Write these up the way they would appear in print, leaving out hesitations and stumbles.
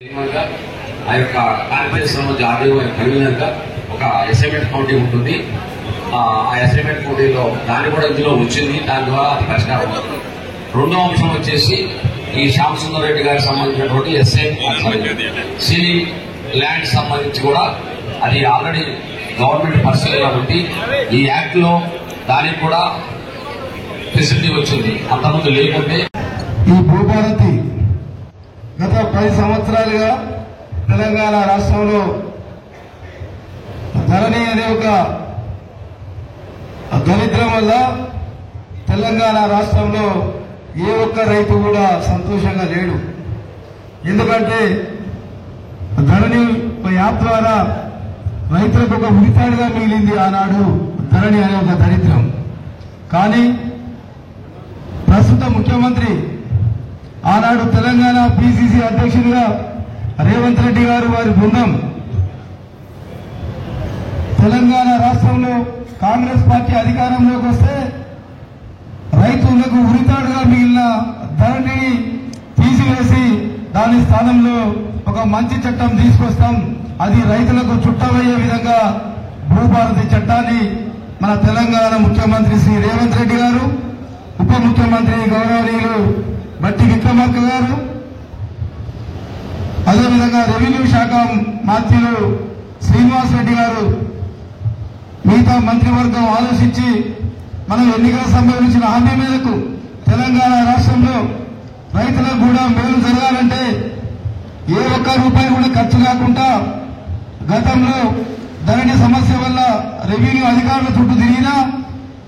ఆ యొక్క conference RDO convener గా ఒక అసైన్మెంట్ కమిటీ ఉంటుంది. ఆ అసైన్మెంట్ కమిటీలో దాన్ని కూడా ఇందులో వచ్చింది. దాని ద్వారా అది పరిష్కారం. రెండో అంశం వచ్చేసి ఈ శ్యామ్ సుందర్ రెడ్డి గారికి సంబంధించినటువంటి సీలింగ్ ల్యాండ్ సంబంధించి కూడా అది ఆల్రెడీ గవర్నమెంట్ పరిశీలన ఉంది. ఈ యాక్ట్ లో దానికి కూడా ఫెసిలిటీ వచ్చింది, అంతకుముందు లేకుంటే. ఈ భూభారతి గత 10 సంవత్సరాలుగా తెలంగాణ రాష్ట్రంలో ధరణి అనే ఒక దరిద్రం వల్ల తెలంగాణ రాష్ట్రంలో ఏ ఒక్క రైతు కూడా సంతోషంగా లేడు. ఎందుకంటే ధరణి యాప్ ద్వారా రైతులకు ఒక ఉరితాడుగా మిగిలింది ఆనాడు ధరణి అనే ఒక దరిద్రం. కానీ ప్రస్తుత ముఖ్యమంత్రి ఆనాడు తెలంగాణ పిసిసి అధ్యక్షుడిగా రేవంత్ రెడ్డి గారు వారి బృందం తెలంగాణ రాష్ట్రంలో కాంగ్రెస్ పార్టీ అధికారంలోకి వస్తే రైతులకు ఉరితాడుగా మిగిలిన ధరణిని తీసివేసి దాని స్థానంలో ఒక మంచి చట్టం తీసుకొస్తాం, అది రైతులకు చుట్టమయ్యే విధంగా భూభారతి చట్టాన్ని మన తెలంగాణ ముఖ్యమంత్రి శ్రీ రేవంత్ రెడ్డి గారు, ఉప ముఖ్యమంత్రి గౌరవనీయులు బట్టి విక్రమార్క గారు, అదేవిధంగా రెవెన్యూ శాఖ మంత్రులు శ్రీనివాస్ రెడ్డి గారు, మిగతా మంత్రివర్గం ఆలోచించి మనం ఎన్నికల సంబంధించిన హామీ మేరకు తెలంగాణ రాష్ట్రంలో రైతులకు కూడా మేలు జరగాలంటే ఏ ఒక్క రూపాయి కూడా ఖర్చు కాకుండా గతంలో ధరణి సమస్య వల్ల రెవెన్యూ అధికారుల చుట్టూ తిరిగినా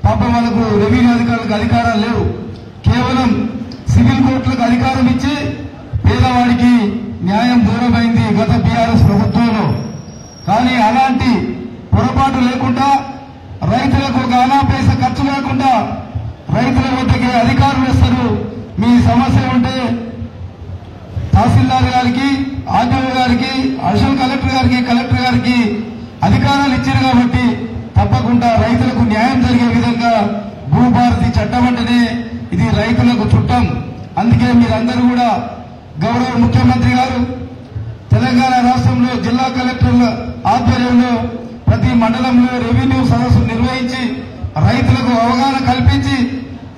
పాపం వాళ్ళకు రెవెన్యూ అధికారులకు అధికారాలు లేవు. కేవలం సివిల్ కోర్టులకు అధికారం ఇచ్చి పేదవాడికి న్యాయం దూరమైంది గత బీఆర్ఎస్ ప్రభుత్వంలో. కానీ అలాంటి పొరపాటు లేకుండా రైతులకు ఒక ఆనా పైసా ఖర్చు లేకుండా రైతుల వద్దకే అధికారులు ఇస్తారు. మీ సమస్య ఉంటే తహసీల్దార్ గారికి, ఆర్డీఓ గారికి, అడిషనల్ కలెక్టర్ గారికి, కలెక్టర్ గారికి అధికారాలు ఇచ్చారు కాబట్టి తప్పకుండా రైతులకు న్యాయం జరిగే విధంగా భూభారతి చట్టం అంటేనే ఇది రైతులకు చుట్టం. అందుకే మీరందరూ కూడా గౌరవ ముఖ్యమంత్రి గారు తెలంగాణ రాష్ట్రంలో జిల్లా కలెక్టర్ల ఆధ్వర్యంలో ప్రతి మండలంలో రెవెన్యూ సదస్సు నిర్వహించి రైతులకు అవగాహన కల్పించి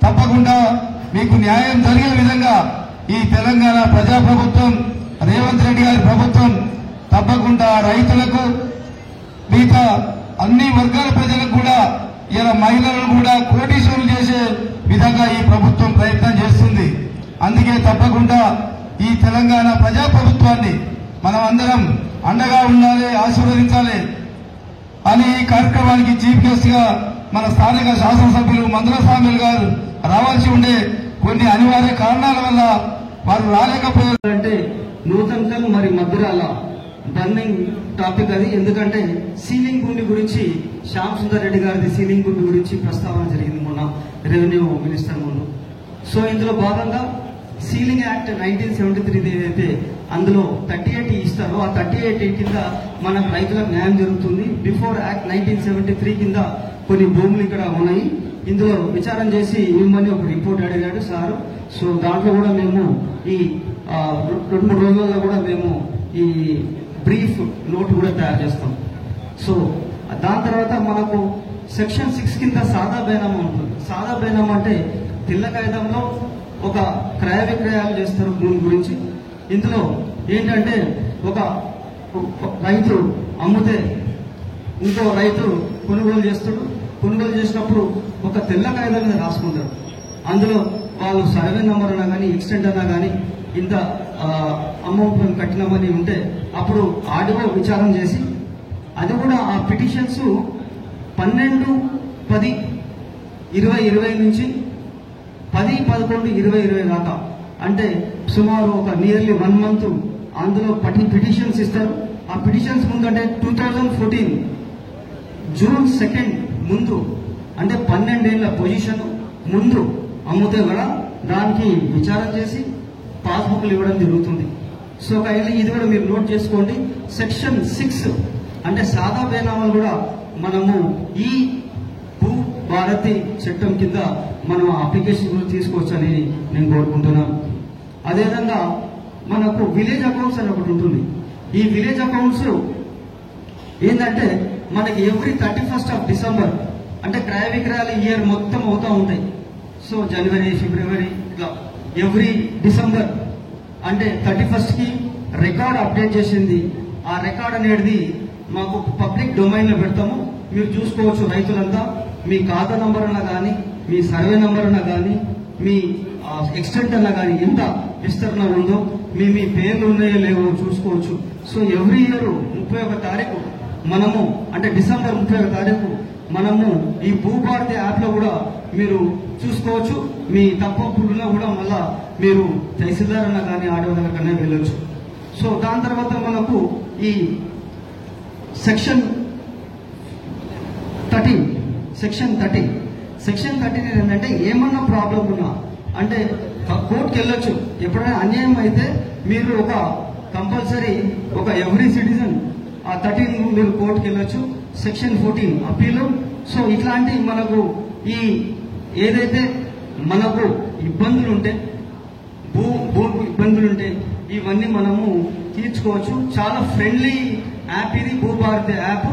తప్పకుండా మీకు న్యాయం జరిగే విధంగా ఈ తెలంగాణ ప్రజాప్రభుత్వం రేవంత్ రెడ్డి గారి ప్రభుత్వం తప్పకుండా రైతులకు మిగతా అన్ని వర్గాల ప్రజలకు కూడా ఇలా మహిళలను కూడా కోటీశ్వరులు చేసే విధంగా ఈ ప్రభుత్వం ప్రయత్నం చేస్తుంది. అందుకే తప్పకుండా ఈ తెలంగాణ ప్రజాప్రభుత్వాన్ని మనం అందరం అండగా ఉండాలి, ఆశీర్వదించాలి అని ఈ కార్యక్రమానికి చీఫ్ గెస్ట్ గా మన స్థానిక శాసనసభ్యులు మందుల స్వామిలు గారు రావాల్సి ఉండే కొన్ని అనివార్య కారణాల వల్ల వారు రాలేకపోయారు. అంటే నూతన్కల్ మరి మధురాల బర్నింగ్ టాపిక్ అది. ఎందుకంటే సీలింగ్ గుండి గురించి శ్యామ్ సుందర్ రెడ్డి గారిది సీలింగ్ గుండి గురించి ప్రస్తావన జరిగింది మొన్న రెవెన్యూ మినిస్టర్ ముందు. సో ఇందులో భాగంగా సీలింగ్ యాక్ట్ 1973 ఏదైతే అందులో 38 ఇస్తారో ఆ 38 కింద మనకు రైతులకు న్యాయం జరుగుతుంది. బిఫోర్ యాక్ట్ 1973 కింద కొన్ని భూములు ఇక్కడ ఉన్నాయి. ఇందులో విచారం చేసి ఇవ్వమని ఒక రిపోర్ట్ అడిగాడు సారు. సో దాంట్లో కూడా మేము ఈ 2-3 రోజుల్లో కూడా మేము ఈ బ్రీఫ్ నోట్ కూడా తయారు చేస్తాం. సో దాని తర్వాత మనకు సెక్షన్ 6 కింద సాదా బేనామా ఉంటుంది. సాదా బేనామా అంటే తెల్ల కాగితంలో ఒక క్రయ విక్రయాలు చేస్తారు భూమి గురించి. ఇందులో ఏంటంటే ఒక రైతు అమ్మితే ఇంకో రైతు కొనుగోలు చేస్తాడు. కొనుగోలు చేసినప్పుడు ఒక తెల్ల కాగితం మీద రాసుకుంటారు. అందులో వాళ్ళు సర్వే నెంబర్ అన్నా కానీ ఎక్స్టెంట్ అన్నా కానీ ఇంత అమౌంట్ మేము కట్టినామని ఉంటే అప్పుడు ఆర్డీఓ విచారం చేసి అది కూడా ఆ పిటిషన్స్ 12/10/2020 నుంచి 10/11/2020 దాకా అంటే సుమారు ఒక నియర్లీ 1 మంత్ అందులో పిటిషన్స్ ఇస్తారు. ఆ పిటిషన్స్ ముందు అంటే 2014 జూన్ 2 ముందు అంటే 12 ఏళ్ల పొజిషన్ ముందు అమ్ముతే కూడా దానికి విచారం చేసి పాస్బుక్లు ఇవ్వడం జరుగుతుంది. సో ఇది కూడా మీరు నోట్ చేసుకోండి. సెక్షన్ 6 అంటే సాదా బేనామాలు కూడా మనము ఈ భూ భారతి చట్టం కింద మనం అప్లికేషన్ తీసుకొచ్చని నేను కోరుకుంటున్నాను. అదేవిధంగా మనకు విలేజ్ అకౌంట్స్ అని ఒకటి ఉంటుంది. ఈ విలేజ్ అకౌంట్స్ ఏంటంటే మనకి ఎవ్రీ 31st of December అంటే క్రయ విక్రయాలు ఇయర్ మొత్తం అవుతూ ఉంటాయి. సో జనవరి, ఫిబ్రవరి ఇట్లా ఎవ్రీ డిసెంబర్ అంటే 31st కి రికార్డ్ అప్డేట్ చేసింది. ఆ రికార్డ్ అనేది మాకు పబ్లిక్ డొమైన్ లో పెడతాము. మీరు చూసుకోవచ్చు. రైతులంతా మీ ఖాతా నంబర్ అన్నా కానీ, మీ సర్వే నంబర్ అన్నా కానీ, మీ ఎక్స్టెంట్ అన్నా కానీ ఎంత విస్తరణ ఉందో, మీ పేర్లు ఉన్నాయో లేవో చూసుకోవచ్చు. సో ఎవ్రీ ఇయర్ 31వ తారీఖు మనము అంటే డిసెంబర్ 31వ తారీఖు మనము ఈ భూభారతి యాప్ లో కూడా మీరు చూసుకోవచ్చు. మీ తప్పప్పుడున్నా కూడా మళ్ళా మీరు తహసీల్దార్ అన్నా కానీ ఆర్డీఓ దగ్గరకన్నా వెళ్ళొచ్చు. సో దాని తర్వాత మనకు ఈ సెక్షన్ 13 ఏంటంటే ఏమన్నా ప్రాబ్లం ఉన్నా అంటే కోర్టుకి వెళ్ళొచ్చు. ఎప్పుడైనా అన్యాయం అయితే మీరు ఒక కంపల్సరీ ఒక ఎవ్రీ సిటిజన్ ఆ 13 మీరు కోర్టుకి వెళ్ళొచ్చు. Section 14 appeal. సో ఇట్లాంటి మనకు ఈ ఏదైతే మనకు ఇబ్బందులు ఉంటే భూ ఇబ్బందులు ఉంటే ఇవన్నీ మనము తీర్చుకోవచ్చు. చాలా ఫ్రెండ్లీ యాప్ ఇది భూభారతి యాప్.